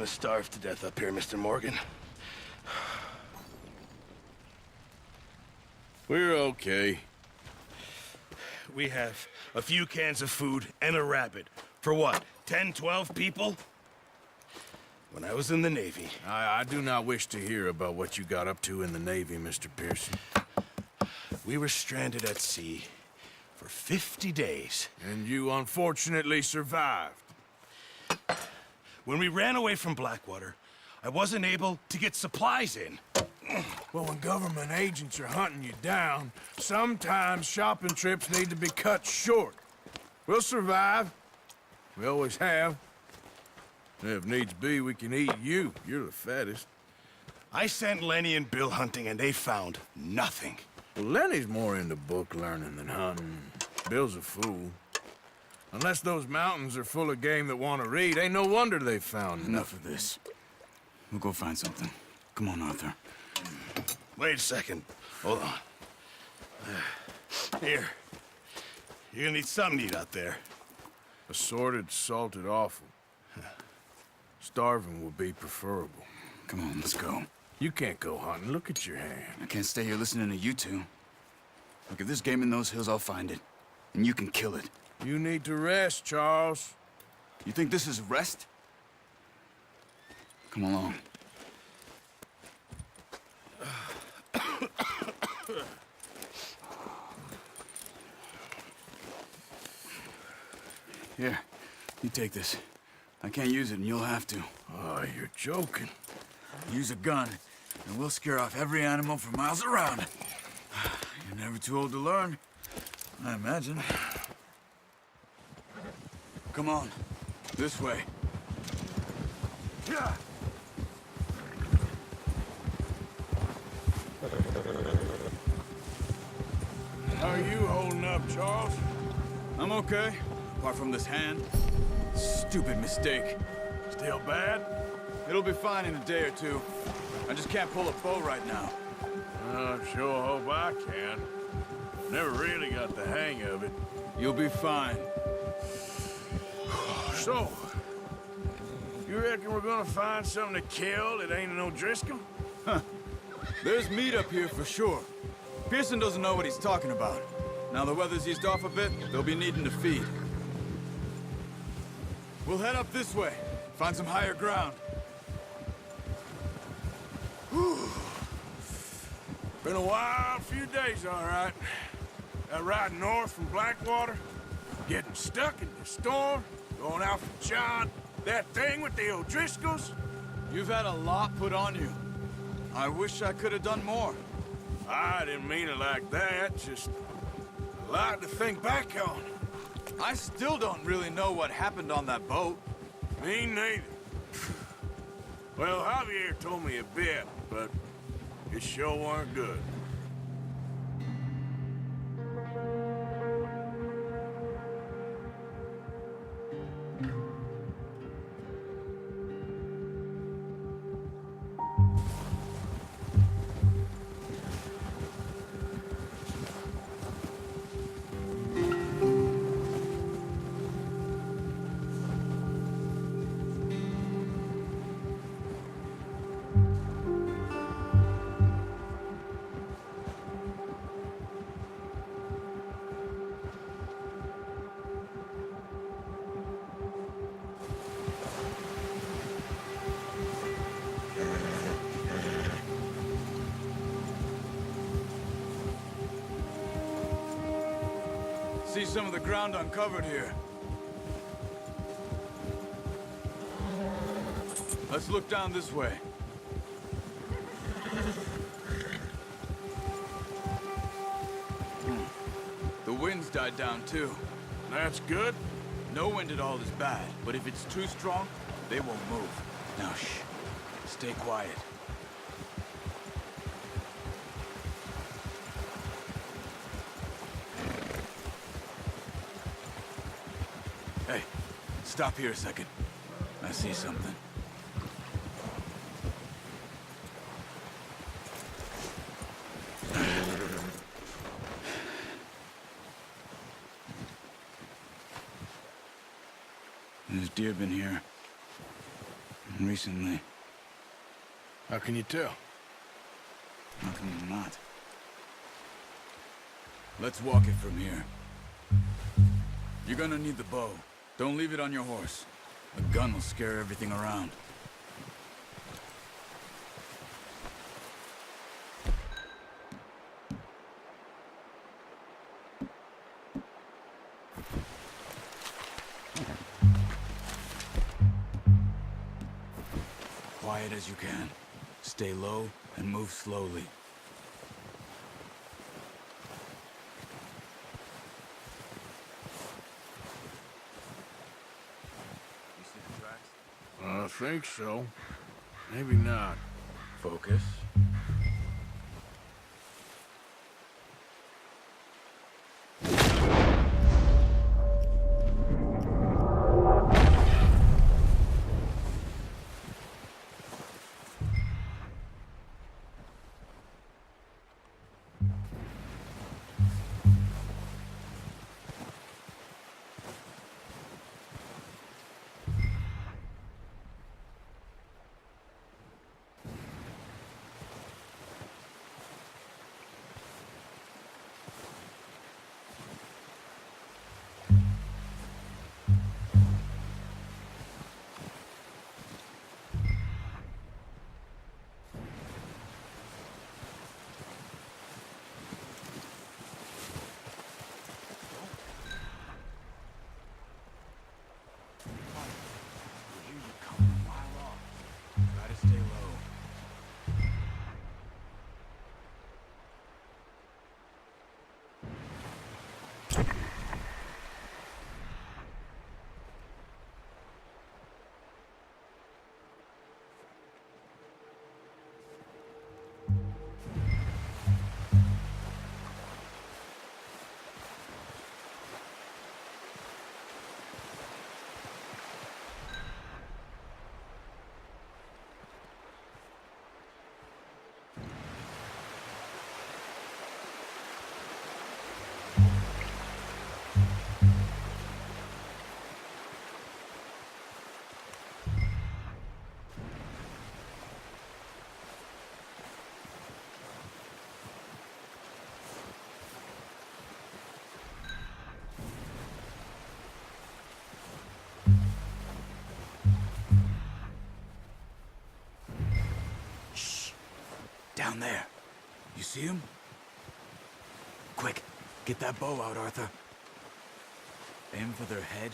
to starve to death up here, Mr. Morgan. We're okay. We have a few cans of food and a rabbit. For what, 10, 12 people? When I was in the Navy... I do not wish to hear about what you got up to in the Navy, Mr. Pearson. We were stranded at sea for 50 days. And you unfortunately survived. When we ran away from Blackwater, I wasn't able to get supplies in. Well, when government agents are hunting you down, sometimes shopping trips need to be cut short. We'll survive. We always have. And if needs be, we can eat you. You're the fattest. I sent Lenny and Bill hunting, and they found nothing. Well, Lenny's more into book learning than hunting. Bill's a fool. Unless those mountains are full of game that want to read, ain't no wonder they found Enough of this. We'll go find something. Come on, Arthur. Wait a second. Hold on. Here. You're gonna need something to eat out there. Assorted, salted offal. Starving will be preferable. Come on, let's go. You can't go hunting. Look at your hand. I can't stay here listening to you two. Look, if there's game in those hills, I'll find it. And you can kill it. You need to rest, Charles. You think this is rest? Come along. Here, you take this. I can't use it, and you'll have to. Oh, you're joking. Use a gun, and we'll scare off every animal for miles around. You're never too old to learn, I imagine. Come on, this way. Yeah. How are you holding up, Charles? I'm okay, apart from this hand. Stupid mistake. Still bad? It'll be fine in a day or two. I just can't pull a bow right now. I sure hope I can. Never really got the hang of it. You'll be fine. So, you reckon we're gonna find something to kill that ain't no Driscoll? Huh. There's meat up here for sure. Pearson doesn't know what he's talking about. Now the weather's eased off a bit, they'll be needing to feed. We'll head up this way. Find some higher ground. Whew. Been a wild few days, all right. That ride north from Blackwater, getting stuck in the storm, going out for John, that thing with the O'Driscolls. You've had a lot put on you. I wish I could have done more. I didn't mean it like that, just a lot to think back on. I still don't really know what happened on that boat. Me neither. Well, Javier told me a bit, but it sure weren't good. See some of the ground uncovered here. Let's look down this way. The wind's died down too. That's good. No wind at all is bad, but if it's too strong, they won't move. Now shh. Stay quiet. Hey, stop here a second. I see something. There's deer been here. recently. How can you tell? How can you not? Let's walk it from here. You're gonna need the bow. Don't leave it on your horse. A gun will scare everything around. Quiet as you can. Stay low and move slowly. You see the tracks? I think so. Maybe not. Focus. Try to stay low. Down there. You see him? Quick, get that bow out, Arthur. Aim for their head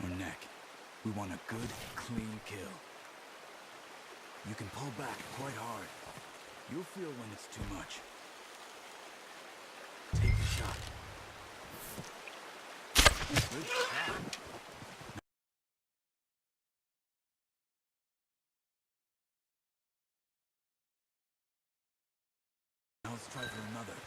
or neck. We want a good, clean kill. You can pull back quite hard. You'll feel when it's too much. Take the shot. Good shot. Now let's try for another.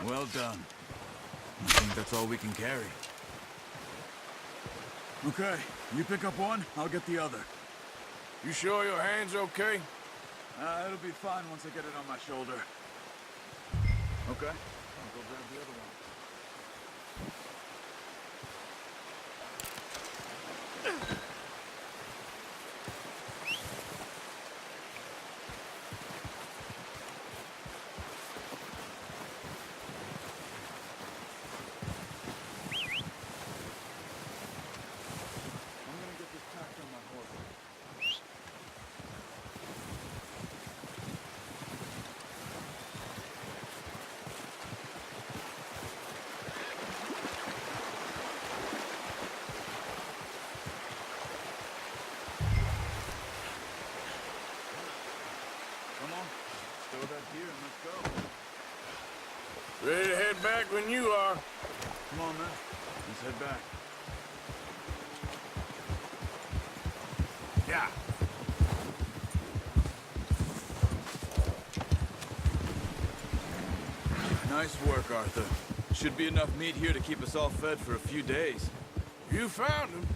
Well done. I think that's all we can carry. Okay, you pick up one, I'll get the other. You sure your hand's okay? It'll be fine once I get it on my shoulder. Okay, I'll go grab the other one. that gear and let's go. Ready to head back when you are. Come on, man. Let's head back. Yeah. Nice work, Arthur. Should be enough meat here to keep us all fed for a few days. You found him.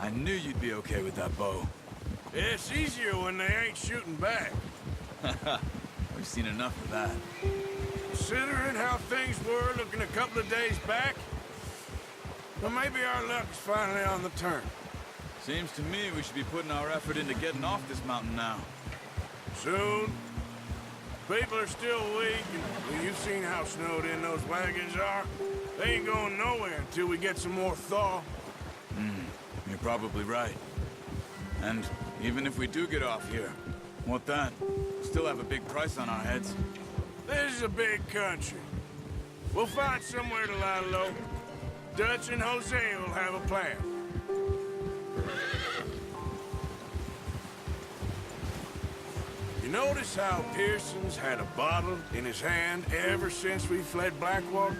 I knew you'd be okay with that bow. It's easier when they ain't shooting back. We've seen enough of that. Considering how things were looking a couple of days back, well, maybe our luck's finally on the turn. Seems to me we should be putting our effort into getting off this mountain now. Soon. People are still weak, and well, you've seen how snowed in those wagons are. They ain't going nowhere until we get some more thaw. You're probably right. And even if we do get off here, what then? Still have a big price on our heads. This is a big country. We'll find somewhere to lie low. Dutch and Jose will have a plan. You notice how Pearson's had a bottle in his hand ever since we fled Blackwater?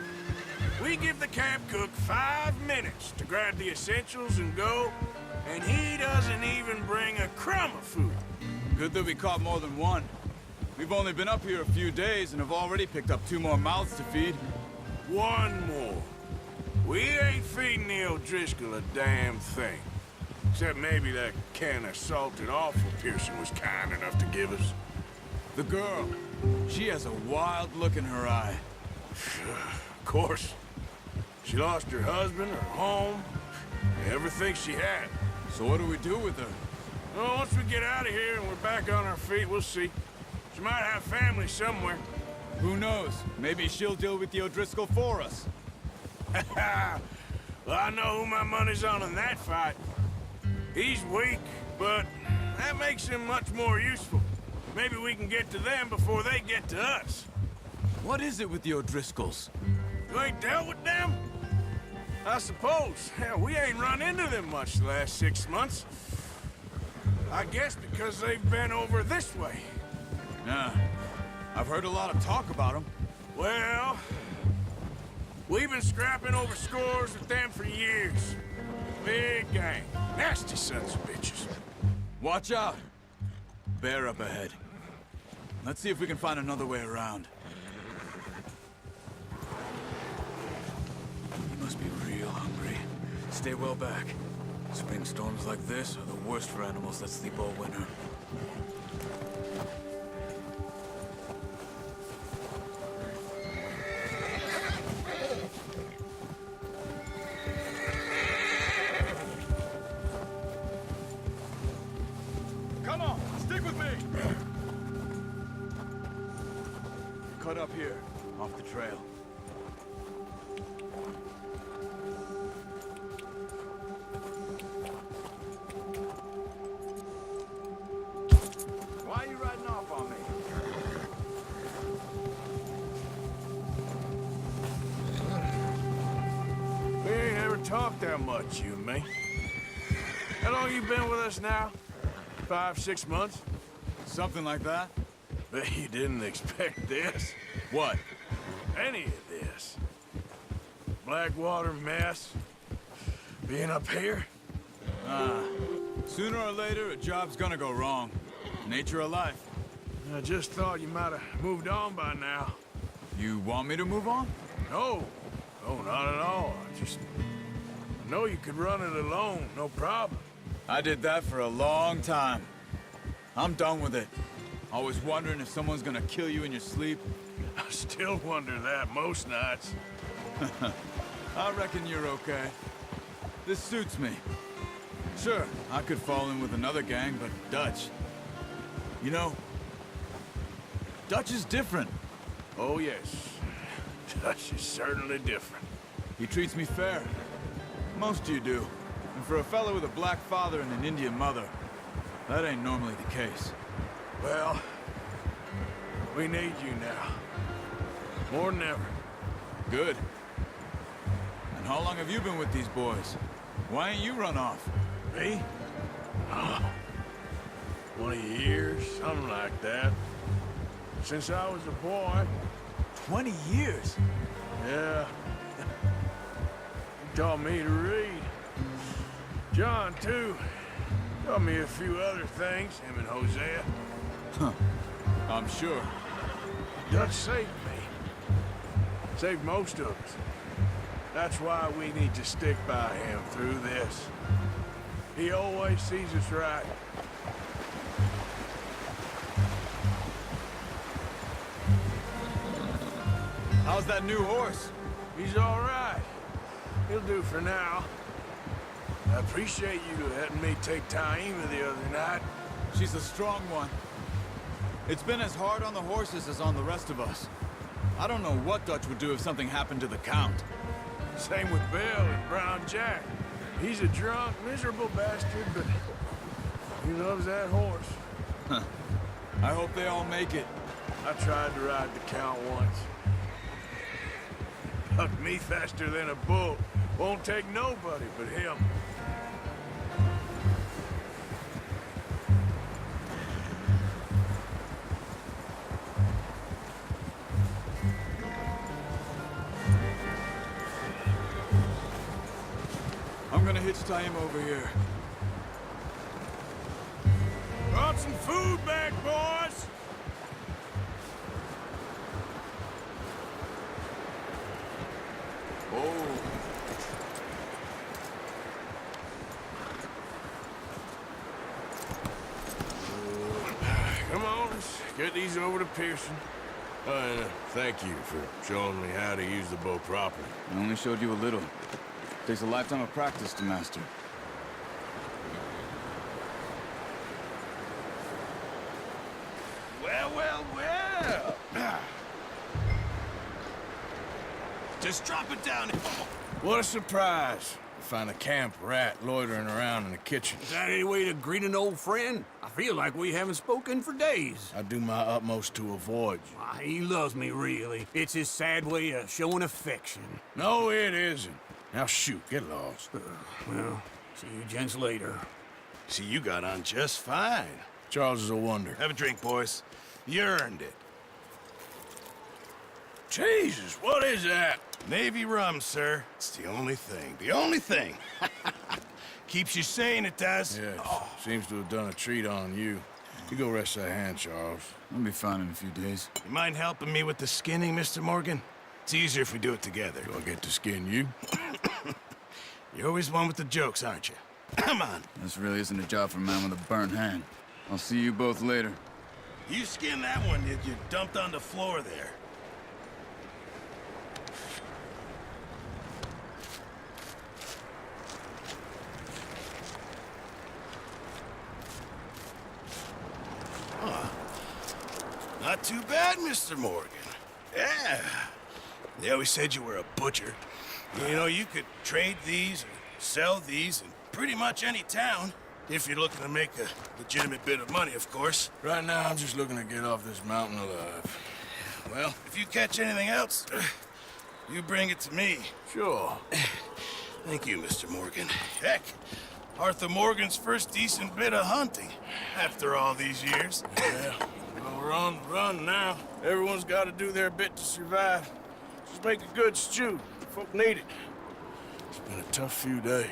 We give the camp cook 5 minutes to grab the essentials and go, and he doesn't even bring a crumb of food. Good that we caught more than one. We've only been up here a few days and have already picked up 2 more mouths to feed. One more. We ain't feeding the O'Driscoll a damn thing. Except maybe that can of salted offal Pearson was kind enough to give us. The girl, she has a wild look in her eye. Of course. She lost her husband, her home, everything she had. So what do we do with her? Well, once we get out of here and we're back on our feet, we'll see. She might have family somewhere. Who knows? Maybe she'll deal with the O'Driscoll for us. Well, I know who my money's on in that fight. He's weak, but that makes him much more useful. Maybe we can get to them before they get to us. What is it with the O'Driscolls? You ain't dealt with them? I suppose. Hell, we ain't run into them much the last 6 months. I guess because they've been over this way. Yeah, I've heard a lot of talk about them. Well, we've been scrapping over scores with them for years. Big gang. Nasty sons of bitches. Watch out! Bear up ahead. Let's see if we can find another way around. You must be real hungry. Stay well back. Spring storms like this are the worst for animals that sleep all winter. Come on, stick with me! Cut up here, off the trail. Why are you riding off on me? We ain't ever talked that much, you and me. How long you been with us now? 5, 6 months? Something like that? Bet you didn't expect this. What? Any of this. Blackwater mess. Being up here. Sooner or later, a job's gonna go wrong. Nature of life. I just thought you might have moved on by now. You want me to move on? No. No, not at all. I know you could run it alone, no problem. I did that for a long time. I'm done with it. Always wondering if someone's gonna kill you in your sleep. I still wonder that most nights. I reckon you're okay. This suits me. Sure, I could fall in with another gang, but Dutch... You know, Dutch is different. Oh, yes. Dutch is certainly different. He treats me fair. Most of you do. And for a fellow with a black father and an Indian mother, that ain't normally the case. Well, we need you now. More than ever. Good. And how long have you been with these boys? Why ain't you run off? Me? Oh, 20 years, something like that. since I was a boy. 20 years? Yeah. He taught me to read. John, too. Taught me a few other things, him and Hosea. Huh. I'm sure. Dutch saved me. Saved most of us. That's why we need to stick by him through this. He always sees us right. How's that new horse? He's all right. He'll do for now. I appreciate you letting me take Taima the other night. She's a strong one. It's been as hard on the horses as on the rest of us. I don't know what Dutch would do if something happened to the Count. Same with Bill and Brown Jack. He's a drunk, miserable bastard, but he loves that horse. Huh. I hope they all make it. I tried to ride the Count once. Bucked me faster than a bull. Won't take nobody but him. I'm gonna hitch Taima over here. Brought some food back, boys! Oh. Come on, let's get these over to Pearson. And thank you for showing me how to use the bow properly. I only showed you a little. Takes a lifetime of practice to master. Well, well, well. Just drop it down. What a surprise. Find a camp rat loitering around in the kitchen. Is that any way to greet an old friend? I feel like we haven't spoken for days. I do my utmost to avoid you. Why, he loves me, really. It's his sad way of showing affection. No, it isn't. Now shoot, get lost. Well, see you gents later. See, you got on just fine. Charles is a wonder. Have a drink, boys. You earned it. Jesus, what is that? Navy rum, sir. It's the only thing. The only thing. Keeps you sane, it does. Yeah, seems to have done a treat on you. You go rest that hand, Charles. I'll be fine in a few days. You mind helping me with the skinning, Mr. Morgan? It's easier if we do it together. Do I get to skin you? You're always one with the jokes, aren't you? Come on. This really isn't a job for a man with a burnt hand. I'll see you both later. You skinned that one you dumped on the floor there. Not too bad, Mr. Morgan. Yeah. They always said you were a butcher. You know, you could trade these or sell these in pretty much any town. If you're looking to make a legitimate bit of money, of course. Right now, I'm just looking to get off this mountain alive. Well, if you catch anything else, you bring it to me. Sure. Thank you, Mr. Morgan. Heck, Arthur Morgan's first decent bit of hunting after all these years. Yeah. Well, we're on the run now. Everyone's got to do their bit to survive. Just make a good stew. Folk need it. It's been a tough few days.